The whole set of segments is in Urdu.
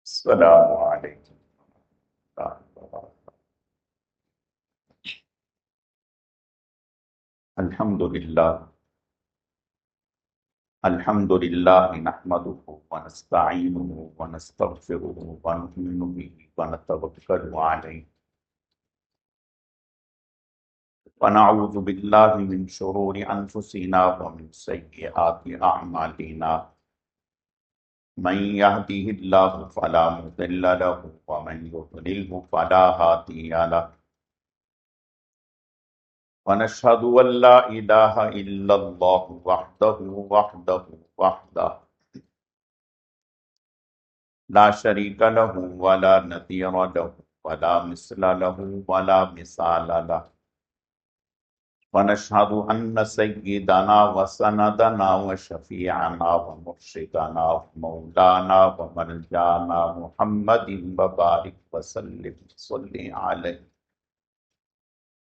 السلام علیکم ورحمۃ اللہ وبرکاتہ۔ الحمد للہ نحمده ونستعینه ونستغفره ونؤمن به ونتوکل علیہ ونعوذ باللہ من شرور انفسنا ومن سیئات اعمالنا من يهده الله فلا مضل له ومن يضلل فلا هادي له ونشهد أن لا إله إلا الله وحده لا شريك له ولا نظير له ولا مثل له ولا مثال له ونشهد أن سيدنا وسندنا وشفيعنا ومرشدنا ومولانا وملجانا محمد وبارك وسلم صل عليه.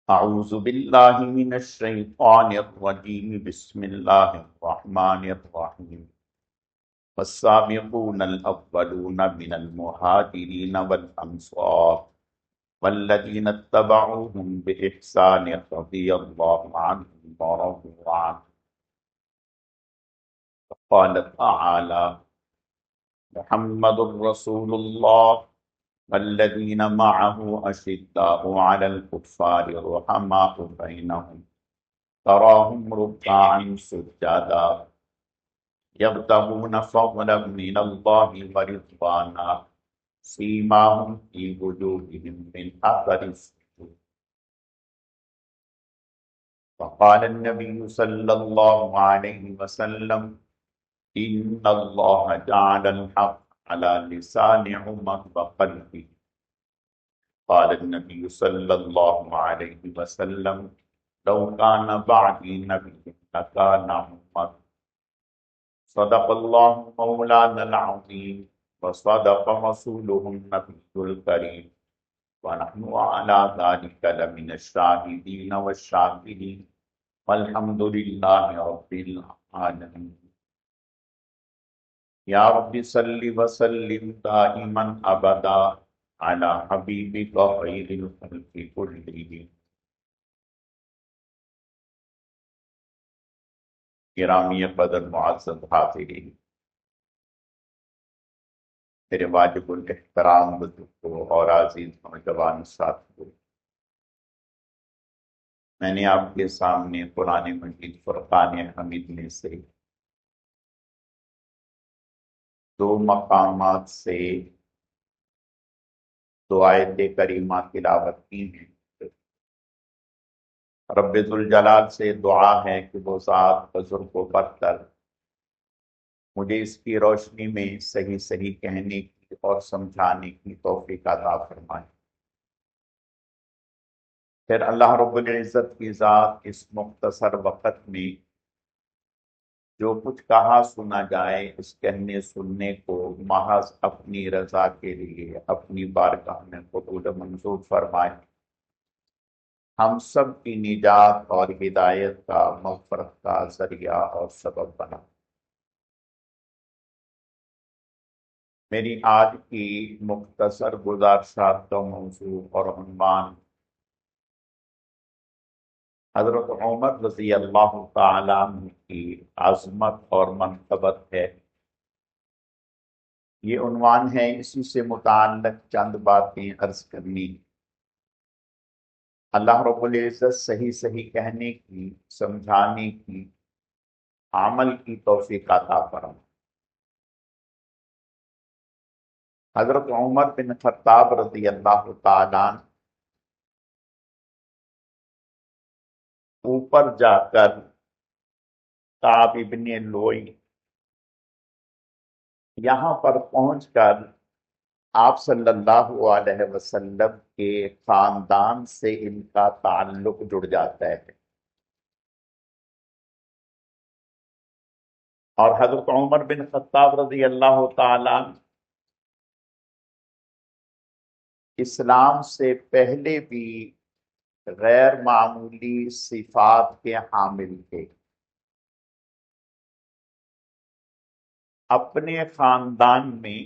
اعوذ باللہ من الشیطان الرجیم، بسم اللہ الرحمن الرحیم. والسابقون الاولون من المہاجرین والانصار والذین اتبعوهم بإحسان رضی اللہ عنہم ورضوا عنہ. قال تعالی: محمد رسول اللہ والذین معه اشداء علی الکفار رحماء بینہم تراہم رکعا سجدا یبتغون فضلا من اللہ ورضوانا سیماہم فی وجوہہم من اثر السجود. فقال النبی صلی اللہ علیہ وسلم: ان اللہ جعل الحق على لسان عمر وقلبه. قال النبي صلى الله عليه وسلم: لو كان بعدي نبي لكان عمر. صدق الله مولانا العظيم وصدق رسوله النبي الكريم ونحن على ذلك لمن الشاهدين والشاكرين والحمد لله رب العالمين. یا رب صلی وسلم دائما ابدا علی حبیبک خیر الخلق کلہم. گرامی قدر معزز حاضرین، میرے واجب الاحترام بزرگوں اور عزیز نوجوان ساتھیوں، میں نے آپ کے سامنے قرآن مجید فرقان حمید میں سے دو مقامات سے دو آیت کریمہ تلاوت کی ہیں. رب ذوالجلال سے دعا ہے کہ وہ ذات بزرگ و برتر مجھے اس کی روشنی میں صحیح صحیح کہنے کی اور سمجھانے کی توفیق عطا فرمائے. پھر اللہ رب العزت کی ذات اس مختصر وقت میں جو کچھ کہا سنا جائے، اس کہنے سننے کو محض اپنی رضا کے لیے اپنی بارگاہ میں قبول منظور فرمائے. ہم سب کی نجات اور ہدایت کا، مغفرت کا ذریعہ اور سبب بنا. میری آج کی مختصر گزارشات کا موضوع اور عنوان حضرت عمر رضی اللہ تعالیٰ عنہ کی عظمت اور منقبت ہے. یہ عنوان ہے، اسی سے متعلق چند باتیں عرض کرنی. اللہ رب العزت صحیح صحیح کہنے کی، سمجھانے کی، عمل کی توفیق عطا فرمائے. حضرت عمر بن خطاب رضی اللہ تعالیٰ عنہ اوپر جا کر کعب ابن لوئی یہاں پر پہنچ کر آپ صلی اللہ علیہ وسلم کے خاندان سے ان کا تعلق جڑ جاتا ہے. اور حضرت عمر بن خطاب رضی اللہ تعالیٰ اسلام سے پہلے بھی غیر معمولی صفات کے حامل تھے. اپنے خاندان میں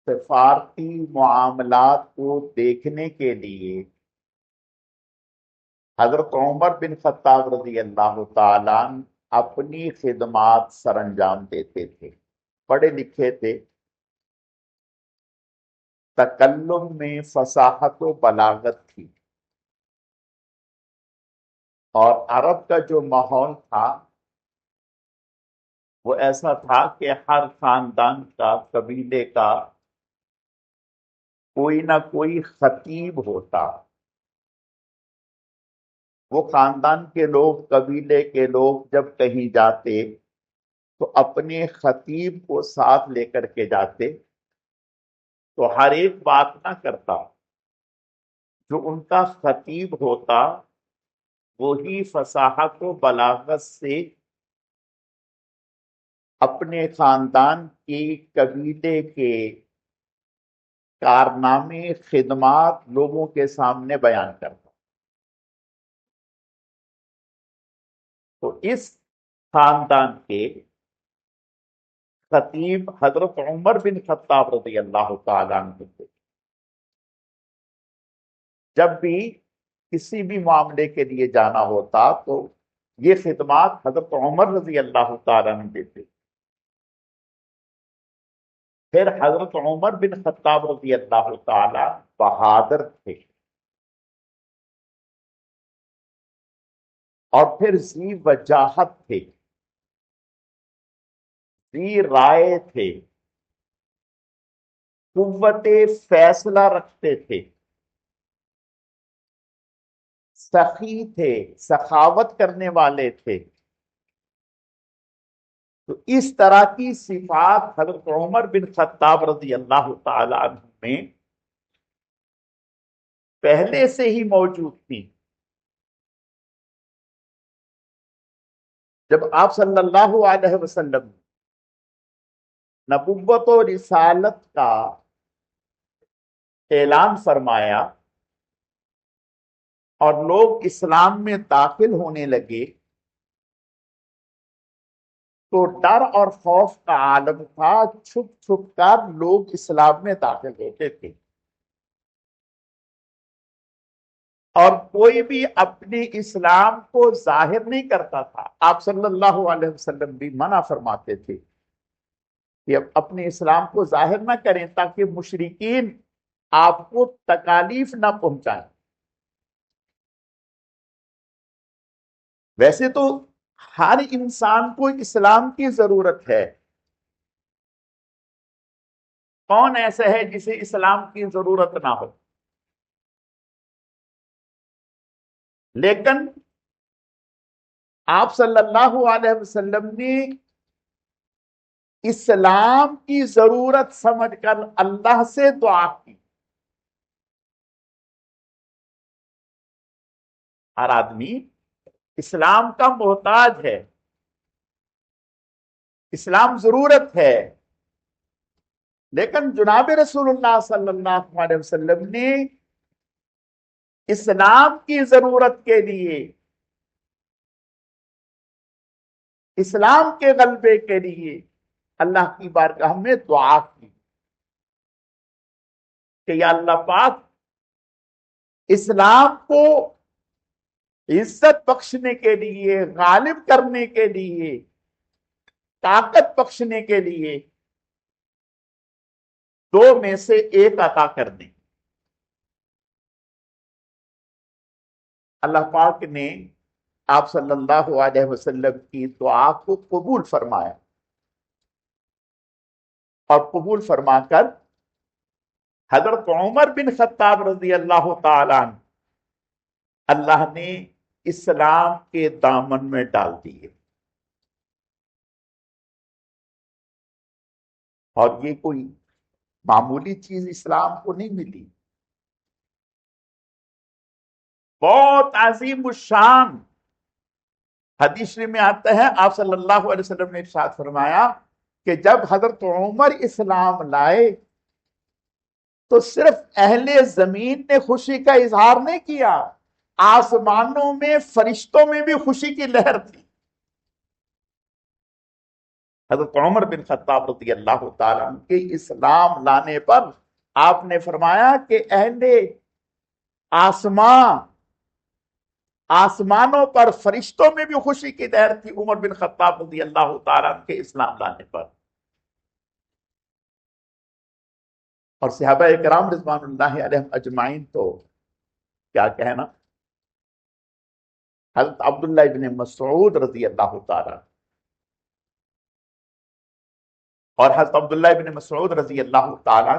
سفارتی معاملات کو دیکھنے کے لیے حضرت عمر بن خطاب رضی اللہ تعالیٰ عنہ اپنی خدمات سر انجام دیتے تھے. پڑھے لکھے تھے، تکلم میں فصاحت و بلاغت تھی، اور عرب کا جو ماحول تھا وہ ایسا تھا کہ ہر خاندان کا، قبیلے کا کوئی نہ کوئی خطیب ہوتا. وہ خاندان کے لوگ، قبیلے کے لوگ جب کہیں جاتے تو اپنے خطیب کو ساتھ لے کر کے جاتے، تو ہر ایک بات نہ کرتا. جو ان کا خطیب ہوتا وہی فصاحت و بلاغت سے اپنے خاندان کی، قبیلے کے کارنامے، خدمات لوگوں کے سامنے بیان کرتا. تو اس خاندان کے خطیب حضرت عمر بن خطاب رضی اللہ تعالیٰ عنہ تھے. جب بھی کسی بھی معاملے کے لیے جانا ہوتا تو یہ خدمات حضرت عمر رضی اللہ تعالیٰ عنہ دیتے. پھر حضرت عمر بن خطاب رضی اللہ تعالیٰ بہادر تھے، اور پھر ذی وجاہت تھے، ذی رائے تھے، قوت فیصلہ رکھتے تھے، سخی تھے، سخاوت کرنے والے تھے. تو اس طرح کی صفات حضرت عمر بن خطاب رضی اللہ تعالی عنہ میں پہلے سے ہی موجود تھی. جب آپ صلی اللہ علیہ وسلم نبوت و رسالت کا اعلان فرمایا اور لوگ اسلام میں داخل ہونے لگے تو ڈر اور خوف کا عالم تھا. چھپ چھپ کر لوگ اسلام میں داخل ہوتے تھے، اور کوئی بھی اپنے اسلام کو ظاہر نہیں کرتا تھا. آپ صلی اللہ علیہ وسلم بھی منع فرماتے تھے کہ اپنے اسلام کو ظاہر نہ کریں تاکہ مشرکین آپ کو تکالیف نہ پہنچائیں. ویسے تو ہر انسان کو اسلام کی ضرورت ہے. کون ایسا ہے جسے اسلام کی ضرورت نہ ہو؟ لیکن آپ صلی اللہ علیہ وسلم نے اسلام کی ضرورت سمجھ کر اللہ سے دعا کی. ہر آدمی اسلام کا محتاج ہے، اسلام ضرورت ہے، لیکن جناب رسول اللہ صلی اللہ علیہ وسلم نے اسلام کی ضرورت کے لیے، اسلام کے غلبے کے لیے اللہ کی بارگاہ میں دعا کی کہ یا اللہ پاک، اسلام کو عزت بخشنے کے لیے، غالب کرنے کے لیے، طاقت بخشنے کے لیے دو میں سے ایک عطا کر دیں. اللہ پاک نے آپ صلی اللہ علیہ وسلم کی دعا کو قبول فرمایا، اور قبول فرما کر حضرت عمر بن خطاب رضی اللہ تعالی عنہ اللہ نے اسلام کے دامن میں ڈال دیے. اور یہ کوئی معمولی چیز اسلام کو نہیں ملی، بہت عظیم الشان. حدیث میں آتا ہے آپ صلی اللہ علیہ وسلم نے ارشاد فرمایا کہ جب حضرت عمر اسلام لائے تو صرف اہل زمین نے خوشی کا اظہار نہیں کیا، آسمانوں میں فرشتوں میں بھی خوشی کی لہر تھی. حضرت عمر بن خطاب رضی اللہ تعالیٰ عنہ کے اسلام لانے پر آپ نے فرمایا کہ اہل آسمان، آسمانوں پر فرشتوں میں بھی خوشی کی لہر تھی عمر بن خطاب رضی اللہ تعالیٰ عنہ کے اسلام لانے پر. اور صحابہ کرام رضوان اللہ علیہم اجمعین تو کیا کہنا. حضرت عبداللہ ابن مسعود رضی اللہ تعالیٰ اور حضرت عبداللہ ابن مسعود رضی اللہ تعالیٰ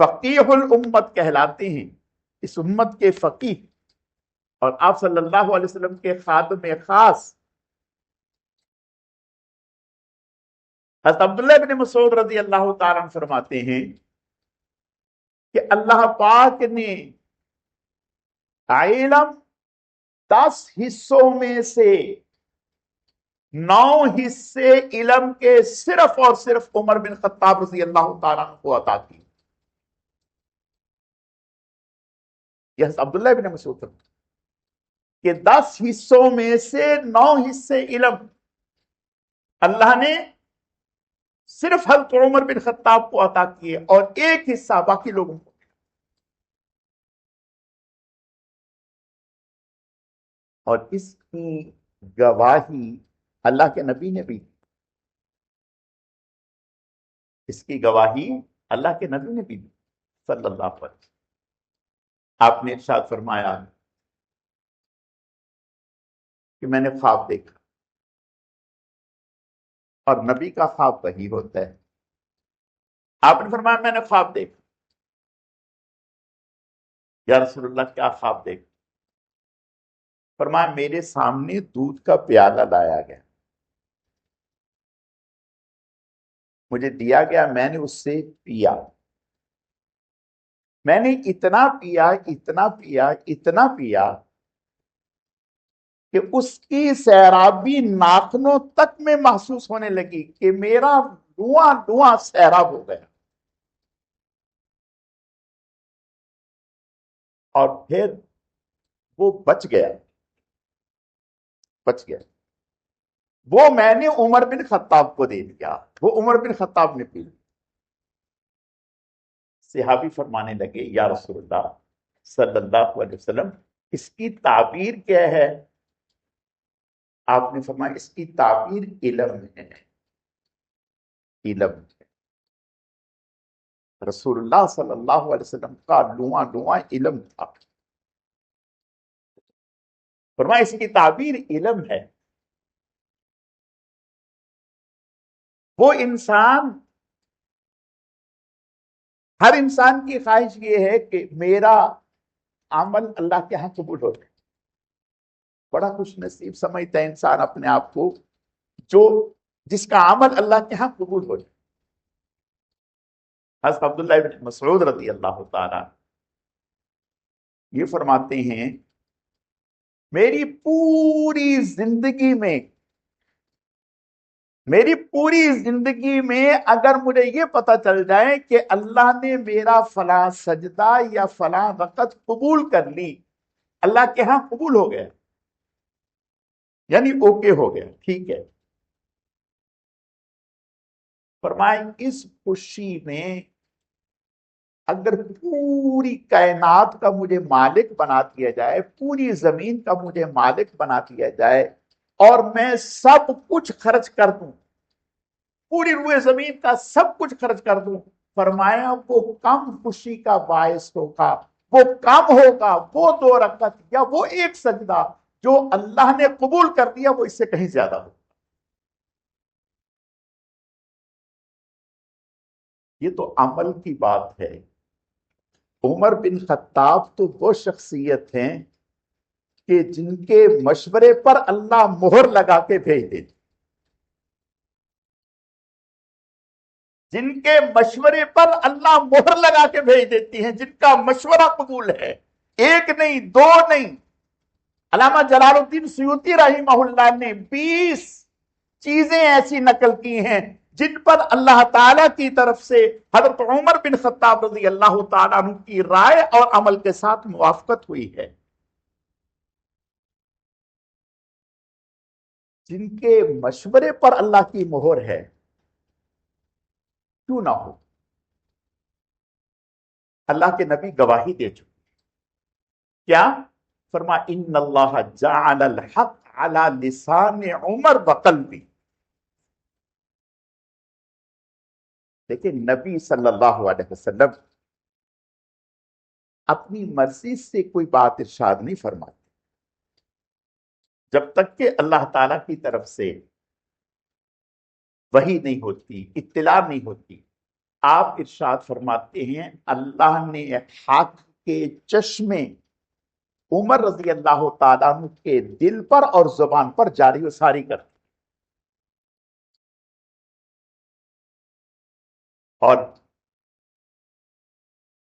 فقیہ الامت کہلاتے ہیں، اس امت کے فقیہ، اور آپ صلی اللہ علیہ وسلم کے خادم خاص. حضرت عبداللہ ابن مسعود رضی اللہ تعالیٰ عنہ فرماتے ہیں کہ اللہ پاک نے علم 10 حصوں میں سے 9 حصے علم کے صرف اور صرف عمر بن خطاب رضی اللہ تعالیٰ عنہ کو عطا کی. یہ عبداللہ ابن مسعود کہ 10 حصوں میں سے 9 حصے علم اللہ نے صرف حضرت عمر بن خطاب کو عطا کیے اور 1 حصہ باقی لوگوں کو. اور اس کی گواہی اللہ کے نبی نے بھی، اس کی گواہی اللہ کے نبی نے بھی دی صلی اللہ علیہ وسلم. آپ نے ارشاد فرمایا کہ میں نے خواب دیکھا، اور نبی کا خواب وہی ہوتا ہے. آپ نے فرمایا میں نے خواب دیکھا. یا رسول اللہ کیا خواب دیکھا؟ فرمایا میرے سامنے دودھ کا پیالہ لایا گیا، مجھے دیا گیا، میں نے اس سے پیا. میں نے اتنا پیا اتنا پیا اتنا پیا کہ اس کی سیرابی ناخنوں تک میں محسوس ہونے لگی کہ میرا دھواں دھواں سیراب ہو گیا. اور پھر وہ بچ گیا. وہ میں نے عمر بن خطاب کو دے دیا، وہ عمر بن خطاب نے پی. صحابی فرمانے لگے یا رسول اللہ صلی اللہ علیہ وسلم اس کی تعبیر کیا ہے؟ آپ نے فرمایا اس کی تعبیر علم ہے. علم ہے. رسول اللہ صلی اللہ علیہ وسلم کا لواں لواں علم تھا. فرمایا اس کی تعبیر علم ہے. وہ انسان، ہر انسان کی خواہش یہ ہے کہ میرا عمل اللہ کے ہاں قبول ہو جائے. بڑا خوش نصیب سمجھتا ہے انسان اپنے آپ کو جس کا عمل اللہ کے ہاں قبول ہو جائے. حضرت عبداللہ بن مسعود رضی اللہ تعالیٰ یہ فرماتے ہیں میری پوری زندگی میں اگر مجھے یہ پتا چل جائے کہ اللہ نے میرا فلاں سجدہ یا فلاں رکعت قبول کر لی، اللہ کے ہاں قبول ہو گیا، یعنی اوکے ہو گیا، ٹھیک ہے. فرمائیں اس خوشی میں اگر پوری کائنات کا مجھے مالک بنا دیا جائے، پوری زمین کا مجھے مالک بنا دیا جائے اور میں سب کچھ خرچ کر دوں، پوری روئے زمین کا سب کچھ خرچ کر دوں، فرمایا وہ کم خوشی کا باعث ہوگا، وہ کم ہوگا وہ 2 رکعت یا وہ 1 سجدہ جو اللہ نے قبول کر دیا، وہ اس سے کہیں زیادہ ہوگا. یہ تو عمل کی بات ہے. عمر بن خطاب تو وہ شخصیت ہیں کہ جن کے مشورے پر اللہ مہر لگا کے بھیج دیتے، جن کے مشورے پر اللہ مہر لگا کے بھیج دیتی ہیں، جن کا مشورہ قبول ہے. 1 نہیں 2 نہیں، علامہ جلال الدین سیوطی رحمہ اللہ نے 20 چیزیں ایسی نقل کی ہیں جن پر اللہ تعالیٰ کی طرف سے حضرت عمر بن خطاب رضی اللہ تعالیٰ عنہ کی رائے اور عمل کے ساتھ موافقت ہوئی ہے. جن کے مشورے پر اللہ کی مہر ہے کیوں نہ ہو؟ اللہ کے نبی گواہی دے چکے. کیا فرما؟ ان اللہ جعل الحق علی لسان عمر وقلبی. لیکن نبی صلی اللہ علیہ وسلم اپنی مرضی سے کوئی بات ارشاد نہیں فرماتے جب تک کہ اللہ تعالی کی طرف سے وحی نہیں ہوتی، اطلاع نہیں ہوتی. آپ ارشاد فرماتے ہیں اللہ نے حق کے چشمے عمر رضی اللہ تعالیٰ عنہ کے دل پر اور زبان پر جاری و ساری کر دی. اور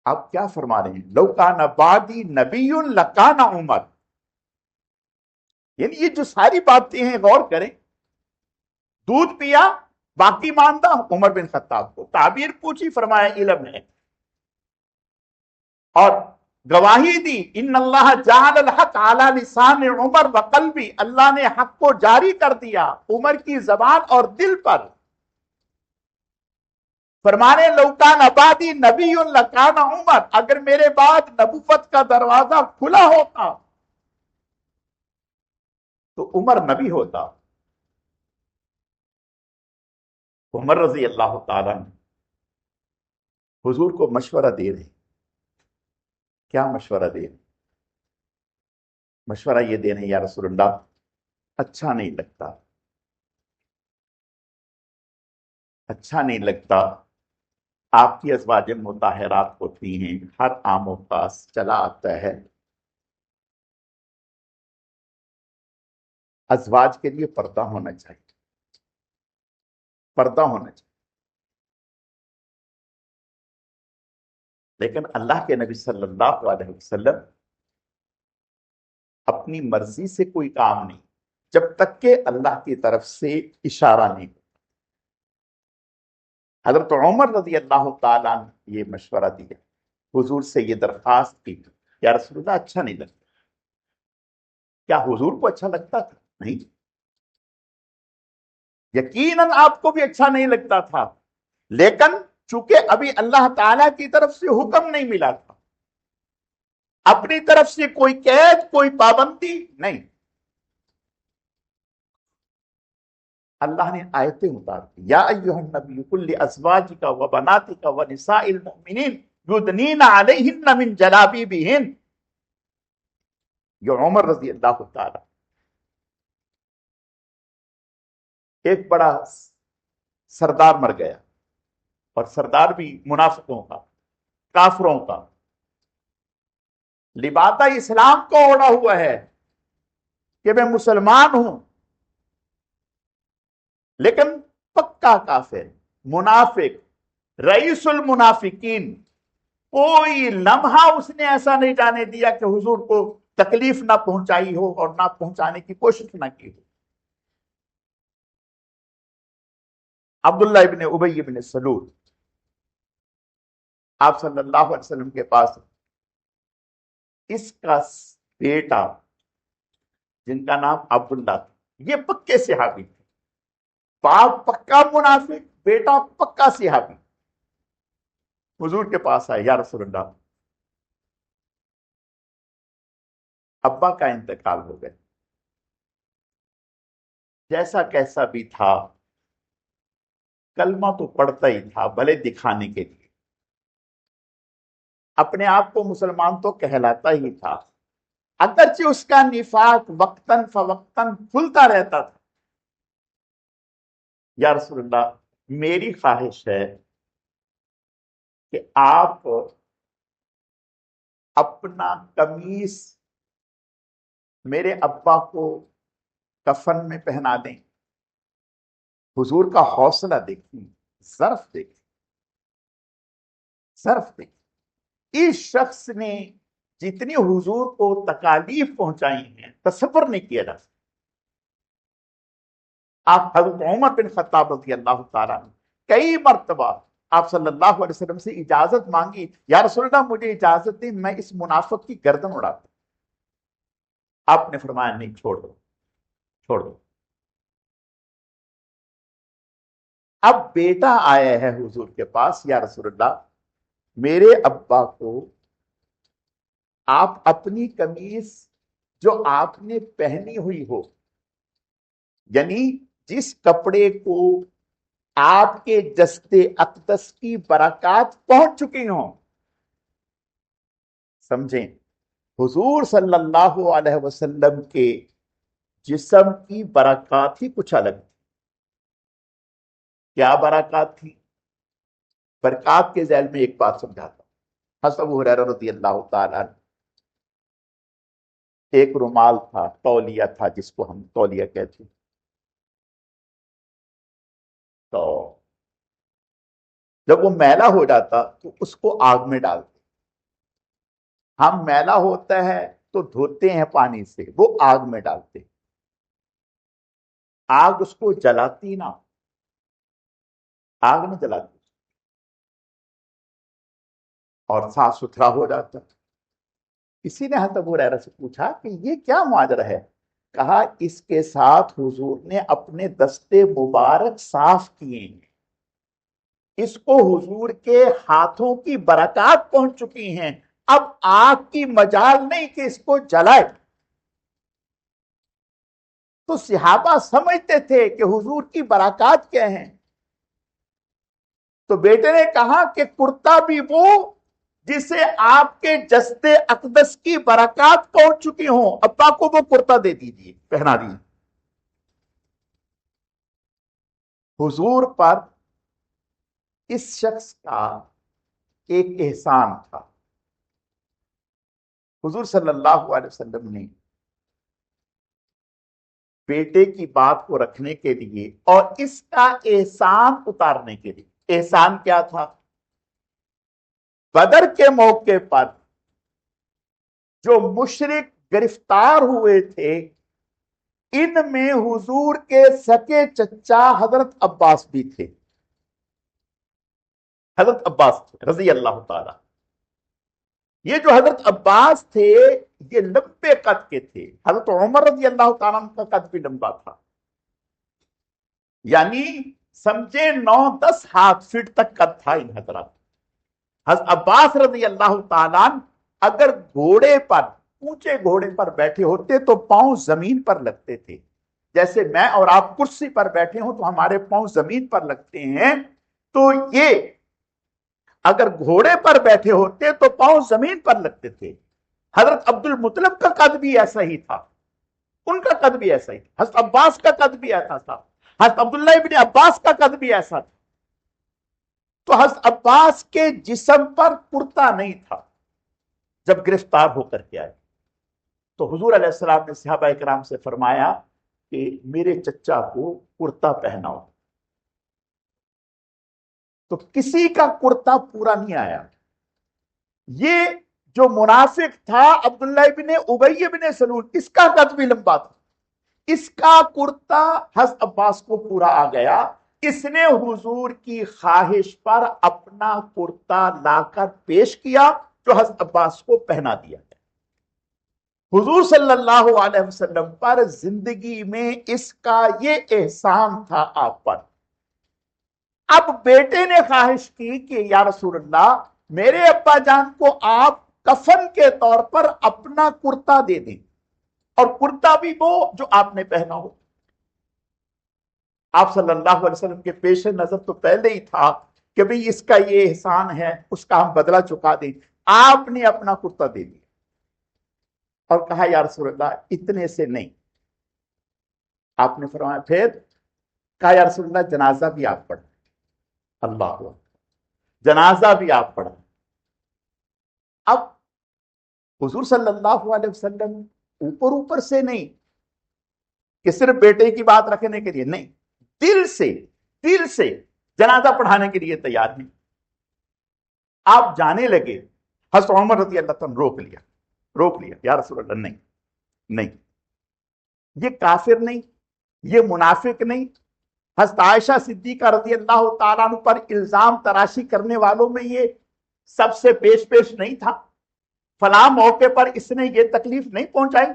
آپ کیا فرما رہے ہیں؟ لو کان بعدی نبی لکان عمر. یعنی یہ جو ساری باتیں ہیں غور کریں. دودھ پیا باقی ماندہ عمر بن خطاب کو. تعبیر پوچھی فرمایا علم ہے. اور گواہی دی ان اللہ جعل الحق علی لسان عمر وقلبی. اللہ نے حق کو جاری کر دیا عمر کی زبان اور دل پر. فرمانے لو کان بعدی نبی لکان عمر. اگر میرے بعد نبوت کا دروازہ کھلا ہوتا تو عمر نبی ہوتا. عمر رضی اللہ تعالیٰ حضور کو مشورہ دے رہے. کیا مشورہ دے رہے؟ مشورہ یہ دے رہے یا رسول اللہ اچھا نہیں لگتا، اچھا نہیں لگتا. آپ کی ازواج مطہرات ہوتی ہیں، ہر عام و خاص چلا آتا ہے. ازواج کے لیے پردہ ہونا چاہیے، پردہ ہونا چاہیے. لیکن اللہ کے نبی صلی اللہ علیہ وسلم اپنی مرضی سے کوئی کام نہیں جب تک کہ اللہ کی طرف سے اشارہ نہیں. حضرت عمر رضی اللہ تعالیٰ نے یہ مشورہ دیا، حضور سے یہ درخواست کی یا رسول اللہ اچھا نہیں لگتا. کیا حضور کو اچھا لگتا تھا؟ نہیں، یقیناً آپ کو بھی اچھا نہیں لگتا تھا. لیکن چونکہ ابھی اللہ تعالیٰ کی طرف سے حکم نہیں ملا تھا، اپنی طرف سے کوئی قید، کوئی پابندی نہیں. اللہ نے آیتیں اتار دی. یا ایھا النبی قل لازواجک وبناتک ونساء المؤمنین یدنین علیہن من جلابیبہن. یہ عمر رضی اللہ تعالی ایک بڑا سردار مر گیا، اور سردار بھی منافقوں کا، کافروں کا. لبادہ اسلام کو اوڑا ہوا ہے کہ میں مسلمان ہوں، لیکن پکا کافر، منافق، رئیس المنافقین. کوئی لمحہ اس نے ایسا نہیں جانے دیا کہ حضور کو تکلیف نہ پہنچائی ہو اور نہ پہنچانے کی کوشش نہ کی ہو. عبداللہ ابن ابی ابن سلول آپ صلی اللہ علیہ وسلم کے پاس، اس کا بیٹا جن کا نام عبداللہ تھا، یہ پکے صحابی تھے. باپ پکا منافق، بیٹا پکا صحابی. حضور کے پاس آئے، یا رسول اللہ ابا کا انتقال ہو گیا، جیسا کیسا بھی تھا کلمہ تو پڑھتا ہی تھا بھلے دکھانے کے لیے، اپنے آپ کو مسلمان تو کہلاتا ہی تھا، اگرچہ اس کا نفاق وقتاً فوقتاً کھلتا رہتا تھا. یا رسول اللہ میری خواہش ہے کہ آپ اپنا قمیص میرے ابا کو کفن میں پہنا دیں. حضور کا حوصلہ دیکھیں، ظرف دیکھیں، ظرف دیکھیں. اس شخص نے جتنی حضور کو تکالیف پہنچائی ہیں تصور نہیں کیا جا سکتا. آپ حضرت عمر بن خطاب رضی اللہ تعالیٰ کئی مرتبہ آپ صلی اللہ علیہ وسلم سے اجازت مانگی، یا رسول اللہ مجھے اجازت دیں میں اس منافق کی گردن اڑاتا. آپ نے فرمایا نہیں، چھوڑ دو، چھوڑ دو. اب بیٹا آیا ہے حضور کے پاس، یا رسول اللہ میرے ابا کو آپ اپنی قمیص جو آپ نے پہنی ہوئی ہو، یعنی جس کپڑے کو آپ کے جسد اقدس کی برکات پہنچ چکی ہوں، سمجھیں حضور صلی اللہ علیہ وسلم کے جسم کی برکات ہی کچھ الگ تھی۔ کیا برکات تھی؟ برکات کے ذیل میں ایک بات سمجھاتا ہوں۔ حضرت ابو ہریرہ رضی اللہ تعالیٰ عنہ، ایک رومال تھا، تولیہ تھا، جس کو ہم تولیہ کہتے ہیں، تو جب وہ میلا ہو جاتا تو اس کو آگ میں ڈالتے۔ ہم میلا ہوتا ہے تو دھوتے ہیں پانی سے، وہ آگ میں ڈالتے، آگ اس کو جلاتی نہ، آگ میں جلاتی اور صاف ستھرا ہو جاتا۔ کسی نے حضرت ابو ہریرہ سے پوچھا کہ یہ کیا ماجرا ہے؟ کہا اس کے ساتھ حضور نے اپنے دستے مبارک صاف کیے ہیں، اس کو حضور کے ہاتھوں کی برکات پہنچ چکی ہیں، اب آگ کی مجال نہیں کہ اس کو جلائے۔ تو صحابہ سمجھتے تھے کہ حضور کی برکات کیا ہیں۔ تو بیٹے نے کہا کہ کرتا بھی وہ جسے آپ کے جسد اقدس کی برکات پہنچ چکی ہوں، ابا کو وہ کرتا دے دیجیے، پہنا دیجیے۔ حضور پر اس شخص کا ایک احسان تھا۔ حضور صلی اللہ علیہ وسلم نے بیٹے کی بات کو رکھنے کے لیے اور اس کا احسان اتارنے کے لیے، احسان کیا تھا؟ بدر کے موقع پر جو مشرک گرفتار ہوئے تھے، ان میں حضور کے سکے چچا حضرت عباس بھی تھے، حضرت عباس رضی اللہ تعالی۔ یہ جو حضرت عباس تھے یہ لمبے قد کے تھے، حضرت عمر رضی اللہ تعالیٰ کا قد بھی لمبا تھا، یعنی سمجھے 9-10 ہاتھ فٹ تک قد تھا ان حضرات۔ حضرت عباس رضی اللہ تعالیٰ اگر گھوڑے پر، اونچے گھوڑے پر بیٹھے ہوتے تو پاؤں زمین پر لگتے تھے، جیسے میں اور آپ کرسی پر بیٹھے ہوں تو ہمارے پاؤں زمین پر لگتے ہیں، تو یہ اگر گھوڑے پر بیٹھے ہوتے تو پاؤں زمین پر لگتے تھے۔ حضرت عبد المطلب کا قد بھی ایسا ہی تھا، ان کا قد بھی ایسا ہی تھا، حضرت عباس کا قد بھی ایسا تھا، حضرت عبداللہ ابن عباس کا قد بھی ایسا تھا۔ تو حضرت عباس کے جسم پر کرتا نہیں تھا جب گرفتار ہو کر کے آئے، تو حضور علیہ السلام نے صحابہ اکرام سے فرمایا کہ میرے چچا کو کرتا پہناؤ، تو کسی کا کرتا پورا نہیں آیا۔ یہ جو منافق تھا عبداللہ ابن ابی ابن سلول، اس کا قد بھی لمبا تھا، اس کا کرتا حضرت عباس کو پورا آ گیا۔ اس نے حضور کی خواہش پر اپنا کرتا لا کر پیش کیا جو حضرت عباس کو پہنا دیا گیا۔ حضور صلی اللہ علیہ وسلم پر زندگی میں اس کا یہ احسان تھا آپ پر۔ اب بیٹے نے خواہش کی کہ یا رسول اللہ میرے ابا جان کو آپ کفن کے طور پر اپنا کرتا دے دیں، اور کرتا بھی وہ جو آپ نے پہنا ہو۔ آپ صلی اللہ علیہ وسلم کے پیش نظر تو پہلے ہی تھا کہ بھئی اس کا یہ احسان ہے، اس کا ہم بدلہ چکا دیں۔ آپ نے اپنا کرتا دے دیا اور کہا یا رسول اللہ اتنے سے نہیں۔ آپ نے فرمایا پھر؟ کہا یا رسول اللہ جنازہ بھی آپ پڑھیں۔ اللہ اکبر، جنازہ بھی آپ پڑھیں۔ اب حضور صلی اللہ علیہ وسلم اوپر اوپر سے نہیں کہ صرف بیٹے کی بات رکھنے کے لیے، نہیں، دل سے جنازہ پڑھانے کے لیے تیار نہیں۔ آپ جانے لگے، حضرت عمر رضی اللہ عنہ روک لیا، یا رسول اللہ نہیں، یہ کافر نہیں، یہ منافق نہیں۔ حضرت عائشہ صدیقہ رضی اللہ تعالیٰ عنہ پر الزام تراشی کرنے والوں میں یہ سب سے پیش نہیں تھا۔ فلاں موقع پر اس نے یہ تکلیف نہیں پہنچائی،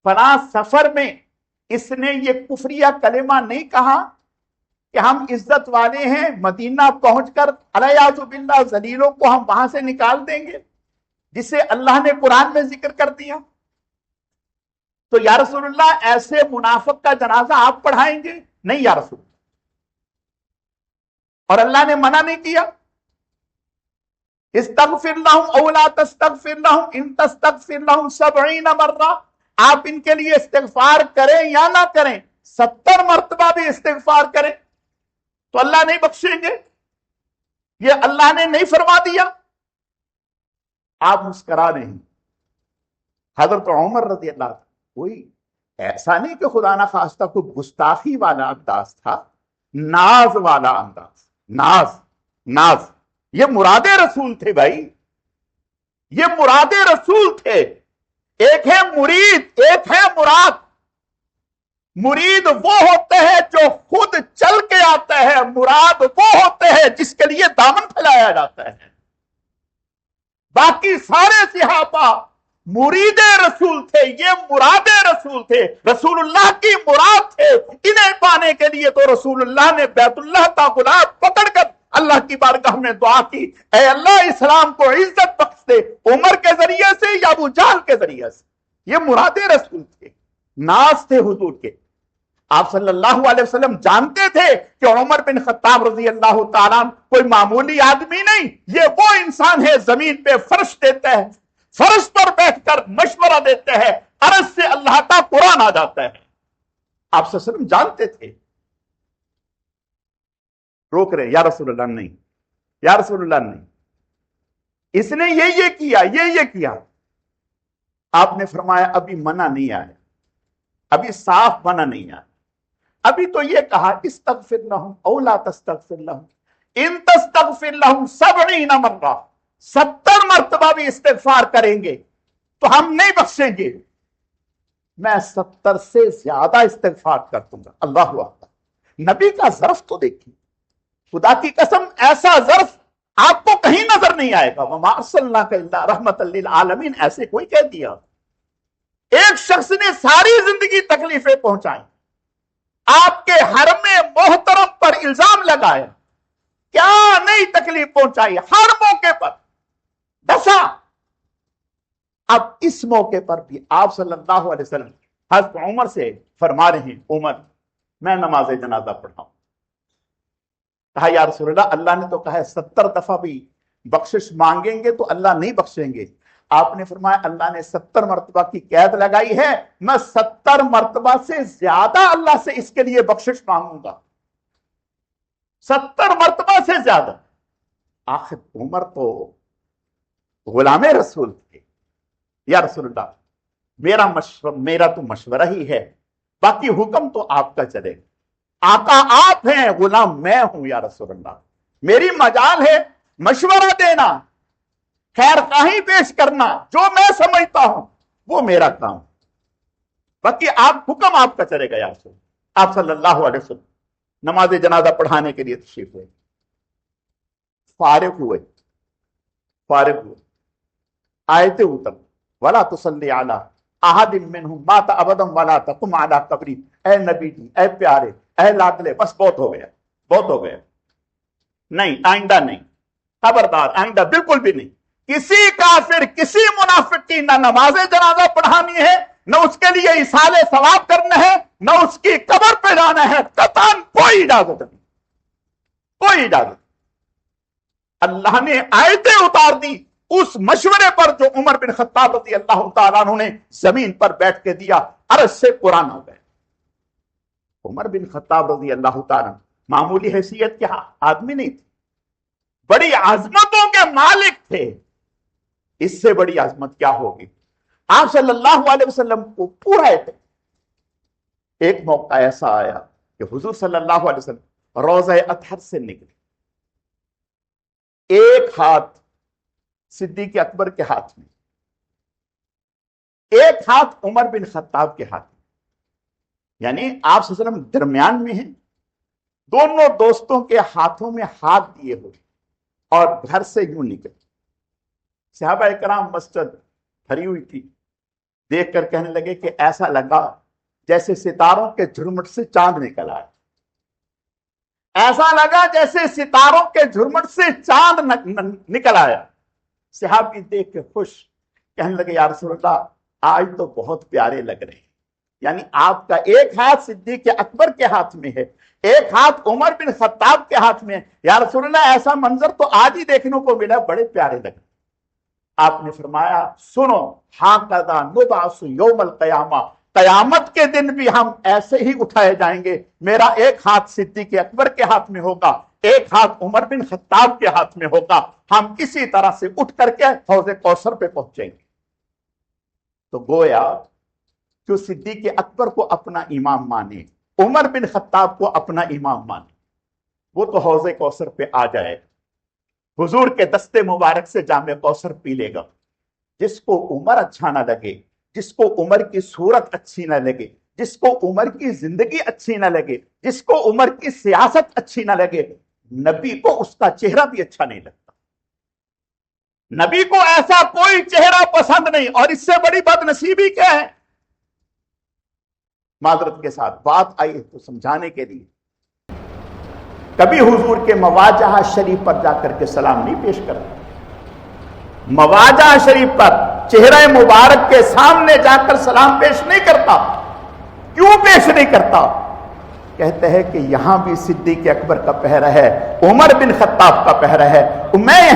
فلاں سفر میں اس نے یہ کفریہ کلمہ نہیں کہا کہ ہم عزت والے ہیں، مدینہ پہنچ کر علیہ باللہ ذلیلوں کو ہم وہاں سے نکال دیں گے جسے اللہ نے قرآن میں ذکر کر دیا؟ تو یا رسول اللہ ایسے منافق کا جنازہ آپ پڑھائیں گے؟ نہیں یا رسول اللہ، اور اللہ نے منع نہیں کیا، استغفر لهم او لا تستغفر لهم ان تستغفر لهم 70 مرہ، آپ ان کے لیے استغفار کریں یا نہ کریں، 70 مرتبہ بھی استغفار کریں تو اللہ نہیں بخشیں گے؟ یہ اللہ نے نہیں فرما دیا؟ آپ مسکرا رہے ہیں۔ حضرت عمر رضی اللہ عنہ کوئی ایسا نہیں کہ خدا نہ خواستہ کوئی گستاخی والا انداز تھا، ناز والا انداز، ناز یہ مراد رسول تھے بھائی، یہ مراد رسول تھے۔ ایک ہے مرید، ایک ہے مراد۔ مرید وہ ہوتے ہیں جو خود چل کے آتا ہے، مراد وہ ہوتے ہیں جس کے لیے دامن پھیلایا جاتا ہے۔ باقی سارے صحابہ مرید رسول تھے، یہ مراد رسول تھے، رسول اللہ کی مراد تھے۔ انہیں پانے کے لیے تو رسول اللہ نے بیت اللہ کا گلاب پکڑ کر اللہ کی بارگاہ میں دعا کی، اے اللہ اسلام کو عزت بخش دے، عمر کے ذریعے سے یا ابو جہل کے ذریعے سے۔ یہ مراد رسول تھے، ناز تھے حضور کے۔ آپ صلی اللہ علیہ وسلم جانتے تھے کہ عمر بن خطاب رضی اللہ تعالیٰ کوئی معمولی آدمی نہیں، یہ وہ انسان ہے زمین پہ فرش دیتا ہے، فرش پر بیٹھ کر مشورہ دیتے ہیں، عرش سے اللہ کا قرآن آ جاتا ہے۔ آپ صلی اللہ علیہ وسلم جانتے تھے، روک رہے یا رسول اللہ نہیں، یا رسول اللہ نہیں، اس نے یہ کیا، یہ کیا۔ آپ نے فرمایا ابھی منع نہیں آیا، ابھی صاف منع نہیں آیا، ابھی تو یہ کہا استغفر لهم او لا تستغفر لهم ان تستغفر لهم 70 مرہ، 70 مرتبہ بھی استغفار کریں گے تو ہم نہیں بخشیں گے، میں 70 سے زیادہ استغفار کر دوں گا۔ اللہ اکبر۔ نبی کا ظرف تو دیکھیے، خدا کی قسم ایسا ظرف آپ کو کہیں نظر نہیں آئے گا۔ وما ارسلناک الا رحمۃ للعالمین، ایسے کوئی کہہ دیا؟ ایک شخص نے ساری زندگی تکلیفیں پہنچائیں، آپ کے حرم محترم پر الزام لگایا، کیا نہیں تکلیف پہنچائی، ہر موقع پر ڈسا۔ اب اس موقع پر بھی آپ صلی اللہ علیہ وسلم حضرت عمر سے فرما رہے ہیں، عمر میں نماز جنازہ پڑھاؤں۔ کہا یا رسول اللہ، اللہ نے تو کہا ہے 70 دفعہ بھی بخشش مانگیں گے تو اللہ نہیں بخشیں گے۔ آپ نے فرمایا اللہ نے 70 مرتبہ کی قید لگائی ہے، میں 70 مرتبہ سے زیادہ اللہ سے اس کے لیے بخشش مانگوں گا، 70 مرتبہ سے زیادہ۔ آخر عمر تو غلام رسول تھے۔ یا رسول اللہ میرا تو مشورہ ہی ہے، باقی حکم تو آپ کا چلے گا۔ آقا آپ ہیں، غلام میں ہوں یا رسول اللہ، میری مجال ہے مشورہ دینا، خیر خواہی پیش کرنا، جو میں سمجھتا ہوں وہ میرا کام، باقی آپ حکم آپ کا چلے گا یا رسول اللہ۔ آپ صلی اللہ علیہ وسلم نماز جنازہ پڑھانے کے لیے تشریف لے، فارغ ہوئے، آیتیں اتر وَلَا تُصَلِّ عَلَىٰ أَحَدٍ مِّنْهُمْ مَاتَ أَبَدًا وَلَا تَقُمْ عَلَىٰ قَبْرِهِ، اے نبی جی، اے پیارے، اے لاڈلے، بس بہت ہو گیا، بہت ہو گیا، نہیں آئندہ نہیں، خبردار آئندہ بالکل بھی نہیں۔ کسی کافر، کسی منافق کی نہ نماز جنازہ پڑھانی ہے، نہ اس کے لیے ایصال ثواب کرنا ہے، نہ اس کی قبر پہ جانا ہے، قطعاً کوئی اجازت نہیں، کوئی اجازت۔ اللہ نے آیتیں اتار دی اس مشورے پر جو عمر بن خطاب رضی اللہ تعالیٰ عنہ نے زمین پر بیٹھ کے دیا، عرش سے قرآن ہو گئے۔ عمر بن خطاب رضی اللہ تعالیٰ معمولی حیثیت کے آدمی نہیں تھے، بڑی عظمتوں کے مالک تھے۔ اس سے بڑی عظمت کیا ہوگی؟ آپ صلی اللہ علیہ وسلم کو پورا ہے۔ ایک موقع ایسا آیا کہ حضور صلی اللہ علیہ وسلم روضہ اطہر سے نکلے، ایک ہاتھ صدیق اکبر کے ہاتھ میں، ایک ہاتھ عمر بن خطاب کے ہاتھ میں، یعنی آپ صلی اللہ علیہ وسلم درمیان میں ہیں، دونوں دوستوں کے ہاتھوں میں ہاتھ دیے ہوئے اور گھر سے یوں نکلے۔ صحابہ کرام مسجد بھری ہوئی تھی، دیکھ کر کہنے لگے کہ ایسا لگا جیسے ستاروں کے جھرمٹ سے چاند نکل آئے، ایسا لگا جیسے ستاروں کے جھرمٹ سے چاند نکل آیا۔ صحابی دیکھ کے خوش، کہنے لگے یا رسول اللہ آج تو بہت پیارے لگ رہے ہیں، یعنی آپ کا ایک ہاتھ صدیق اکبر کے ہاتھ میں ہے، ایک ہاتھ عمر بن خطاب کے ہاتھ میں ہے، یا رسول اللہ ایسا منظر تو آج ہی دیکھنے کو ملا، بڑے پیارے لگ رہے۔ آپ نے فرمایا سنو، ہاکذا نبعث یوم القیامہ، قیامت کے دن بھی ہم ایسے ہی اٹھائے جائیں گے، میرا ایک ہاتھ صدیق اکبر کے ہاتھ میں ہوگا، ایک ہاتھ عمر بن خطاب کے ہاتھ میں ہوگا، ہم اسی طرح سے اٹھ کر کے حوض کوثر پہ پہنچیں گے۔ تو گویا جو صدیق اکبر کو اپنا امام مانے، عمر بن خطاب کو اپنا امام مانے، وہ تو حوض کوثر پہ آ جائے، حضور کے دستے مبارک سے جام کوثر پی لے گا۔ جس کو عمر اچھا نہ لگے، جس کو عمر کی صورت اچھی نہ لگے، جس کو عمر کی زندگی اچھی نہ لگے، جس کو عمر کی سیاست اچھی نہ لگے، نبی کو اس کا چہرہ بھی اچھا نہیں لگتا۔ نبی کو ایسا کوئی چہرہ پسند نہیں، اور اس سے بڑی بد نصیبی کیا ہے؟ معذرت کے ساتھ بات آئی تو سمجھانے کے لیے، کبھی حضور کے مواجہ شریف پر جا کر کے سلام نہیں پیش کرتا، مواجہ شریف پر چہرہ مبارک کے سامنے جا کر سلام پیش نہیں کرتا۔ کیوں پیش نہیں کرتا؟ کہتے ہیں کہ یہاں بھی صدیق اکبر کا پہرا ہے، عمر بن خطاب کا پہرا ہے،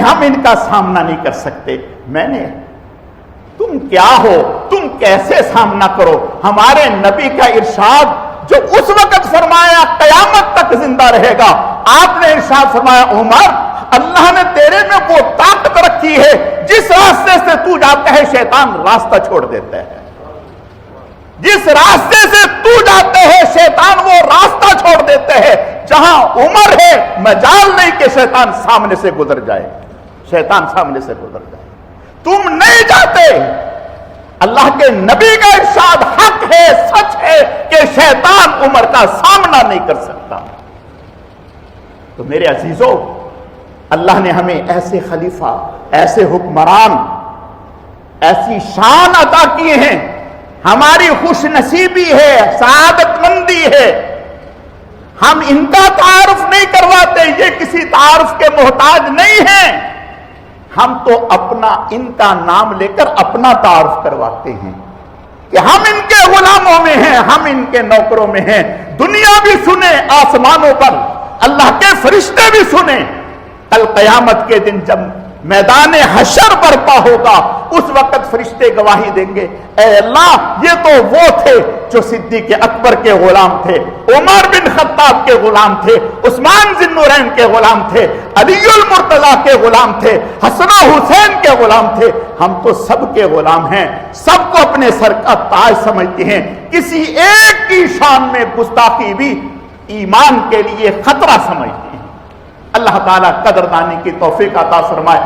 ہم ان کا سامنا نہیں کر سکتے۔ تم کیا ہو، تم کیسے سامنا کرو؟ ہمارے نبی کا ارشاد جو اس وقت فرمایا قیامت تک زندہ رہے گا، آپ نے ارشاد فرمایا عمر اللہ نے تیرے میں وہ طاقت رکھی ہے جس راستے سے تو جاتا ہے شیطان راستہ چھوڑ دیتا ہے، جس راستے سے تو جاتے ہے شیطان وہ راستہ چھوڑ دیتے ہیں۔ جہاں عمر ہے مجال نہیں کہ شیطان سامنے سے گزر جائے، شیطان سامنے سے گزر جائے، تم نہیں جاتے۔ اللہ کے نبی کا ارشاد حق ہے، سچ ہے کہ شیطان عمر کا سامنا نہیں کر سکتا۔ تو میرے عزیزوں، اللہ نے ہمیں ایسے خلیفہ، ایسے حکمران، ایسی شان عطا کیے ہیں، ہماری خوش نصیبی ہے، سعادت مندی ہے، ہم ان کا تعارف نہیں کرواتے، یہ کسی تعارف کے محتاج نہیں ہیں، ہم تو اپنا ان کا نام لے کر اپنا تعارف کرواتے ہیں کہ ہم ان کے غلاموں میں ہیں، ہم ان کے نوکروں میں ہیں۔ دنیا بھی سنے، آسمانوں پر اللہ کے فرشتے بھی سنیں، کل قیامت کے دن جب میدان حشر برپا ہوگا اس وقت فرشتے گواہی دیں گے، اے اللہ یہ تو وہ تھے جو صدیق اکبر کے غلام تھے، عمر بن خطاب کے غلام تھے، عثمان ذی النورین کے غلام تھے، علی المرتضیٰ کے غلام تھے، حسن و حسین کے غلام تھے، ہم تو سب کے غلام ہیں، سب کو اپنے سر کا تاج سمجھتے ہیں، کسی ایک کی شان میں گستاخی بھی ایمان کے لیے خطرہ سمجھتے ہیں۔ اللہ تعالیٰ قدردانی کی توفیق عطا فرمائے۔